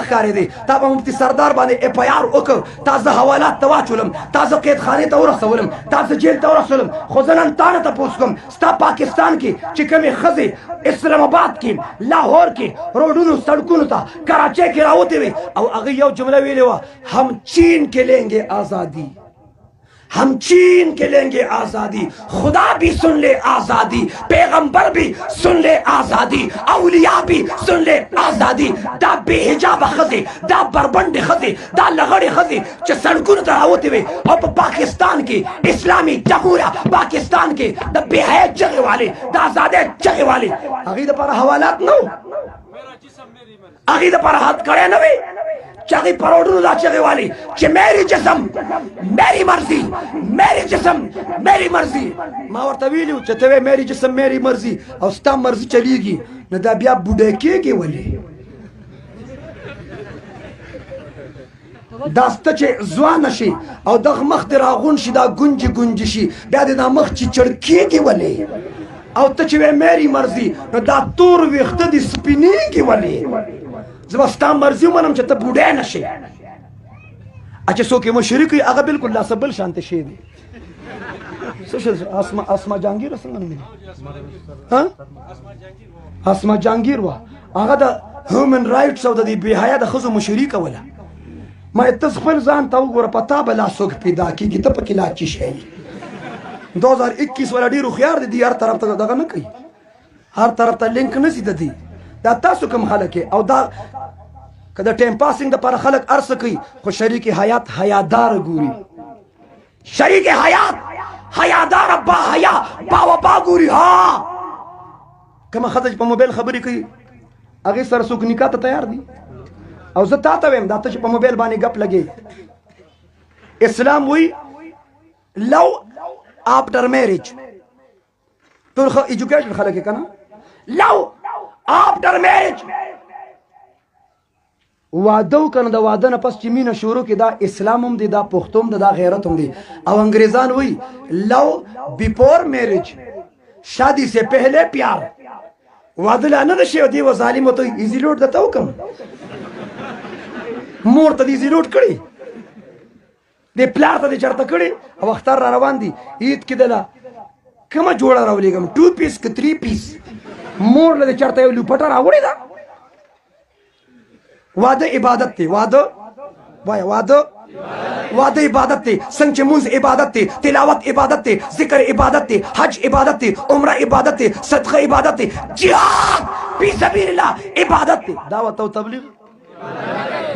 ښکارې دی تا په مفتي سردار باندې اف آی آر وکړ تا زه حوالات ته واچولم تا زه قیدخانې ته ورسولم تا زه جیل ته ورسولم خو زه نن تا نه تپوس کوم ستا پاکستان کې چې کومې ښځې اسلام آباد کې لاهور کې روډونو سړکونو ته کراچۍ کې راوتې وي او هغه یو جمله ویلې وه هم چین کې لینګې آزادي हम चीन के लेंगे आजादी खुदा भी सुन ले आजादी पैगंबर भी सुन ले आजादी औलिया भी सुन ले आजादी दा बेहिजाब खजे दा बरबंड खजे दा लगड़े खजे च सड़कों ته راوته وي او په पाकिस्तान کې اسلامي جمهوریت पाकिस्तान کې د بهایه چغې والے د آزادۍ چغې والے هغه د پر حوالات نو هغه د پر حد کړه نه وي چغی پروڑنو دا چغی والی چه میری جسم میری مرضی میری جسم میری مرضی ما ورته ویلو چې ته میری جسم میری مرضی او ستا مرضی چلیږي نه دا بیا بوډه کېږي ولې دا سته چې ځوانه شي او دغه مخ دې راغون شي دا ګونجې ګونجې شي بیا دې دا مخ چې چړ کېږي ولې او ته چې وایې میری مرضی نو دا تور ویښته دې سپینېږي ولې زه به ستا مرضي ومنم چې ته بوډی نه شې چې څوک یې مشري کوي هغه بلکل داسې بل شانته شی دی څه شی اسما جهانګیر څنګه نوم دی اسما جهانګیر وه هغه د هیومن رایټس او د دې بېحیا د ښځو مشري کوله ما ته خپل ځان ته وګوره په تا به لا څوک پیدا کېږي ته پکې لا چی شی 2021 والا ډېر هوښیار دی دی هر طرف ته دغه نه کوي هر طرف ته لینک نه سي د دې دا تاسو کوم خلک او دا که د ټایم پاسینګ دپاره خلک هر څه کوي خو شریک حیات حیادار ګوري شریک حیات حیادار با حیا با وبا ګوري ها کومه ښځه چې په موبایل خبرې کوي هغې سره څوک نکاح ته تیار دي او زه تا ته وایم دا ته چې په موبایل باندې ګپ لګې اسلام وایي لو آفټر میریج ټول ښه ایجوکیشن خلک یې که نه لو آفټر میریج واده وکنه د واده نه پس چې مینه شروع کې دا اسلام هم دی دا پښتو هم دا غیرت هم دی او انګریزان وایي لو بیفور میریج شادی سے پہلے پیار واده لا نه شي دی و ظالم ته ایزی لوډ دته وکم مور ته ایزی لوډ کړي د پلار ته چرته کړي او اختر را روان دي عید کې دله کومه جوړه راولېږم 2 پیس که 3 پیس مور له چرته یو لوپټه راوړې ده واده عبادت دی واده وایه واده عبادت دی څنګه چې مونځ عبادت دی تلاوت عبادت دی ذکر عبادت دی حج عبادت دی عمره عبادت دی صدقه عبادت دی جهاد فی سبیل الله عبادت دی دعوت او تبلیغ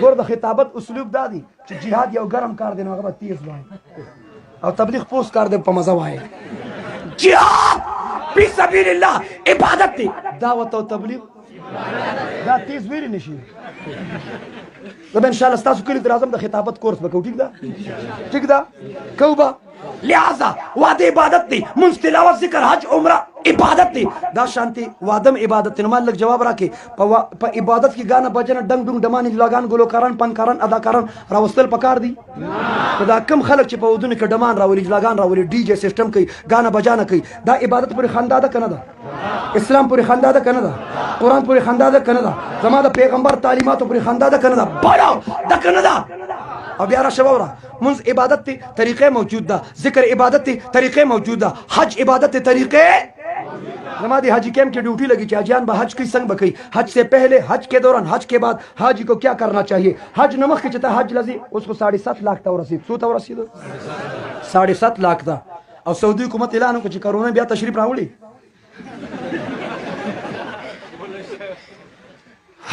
ګور د خطابت اسلوب دا دی چې جهاد یو ګرم کار دی نو هغه به تیز وایي او تبلیغ پوس کار دی په مزه وایي جهاد فی سبیل الله عبادت دی دعوت او تبلیغ دا تیز ویری نشي زه به انشاءالله ستاسو کلي ته راځم د خطابت کورس به کوو ټیک ده کوو به لہذا واده عبادت دی منځ تلاوت ذکر حج عمره عبادت دی دا شانتي وادم عبادت دی نو ما لږ جواب راکړې په عبادت کې ګانه بجنه ډنګ ډنګ ډمانې لاګان ګلوکاران پنکاران اداکاران راوستل پکار دي دا کم خلک چې په ودونو کې ډمان راولي لاګان راولي ډي جے سیسټم کوي ګانه بجانه کوي دا عبادت پورې خندا ده که نه ده اسلام پورې خندا ده که نه ده قرآن پورې خندا ده که نه ده زما د پیغمبر تعلیماتو پورې خندا ده که نه ده بڑا ده که نه ده او بیا راشه واوره منځ عبادت دی طریقې موجود ده ذکر عبادت دی طریقې موجود ده حج عبادت دی طریقې زما دی حاجی کیمپ کی ڈیوٹی لگی کہ حاجیان با حج کی سنگ بکئی حج سے پہلے حج کے دوران حج کے بعد حاجی کو کیا کرنا چاہیے حج نمک کی چتا حج لذی اس کو 7.5 لاکھ تا رسید سو تا رسید 7.5 لاکھ تا او سعودی حکومت اعلان کو چې کرونا بیا تشریف راوړي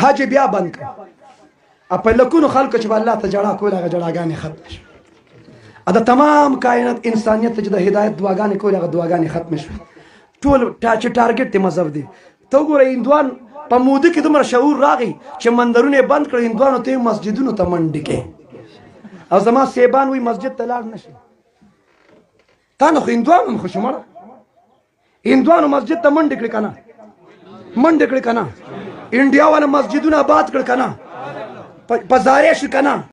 حج بیا بند کړ په لکونو خلکو چې الله ته جړه کول هغه جړاګانې ختم شي دا تمام کائنات انسانیت ته د هدایت دعاګانې کول هغه دعاګانې ختم شي ټول چې ټارګټ دی مذهب دی ته وګوره هندوان په موده کې دومره شعور راغی چې مندرونه یې بند کړل هندوانو ته مسجدونو ته منډې کې او زما سیبان وایي مسجد ته لاړ نه شي تا نو خو هندوان هم خو شماره هندوانو مسجد ته منډې کړې که نه منډې کړې که نه انډیا والا مسجدونه آباد کړ که نه په زارې شو که نه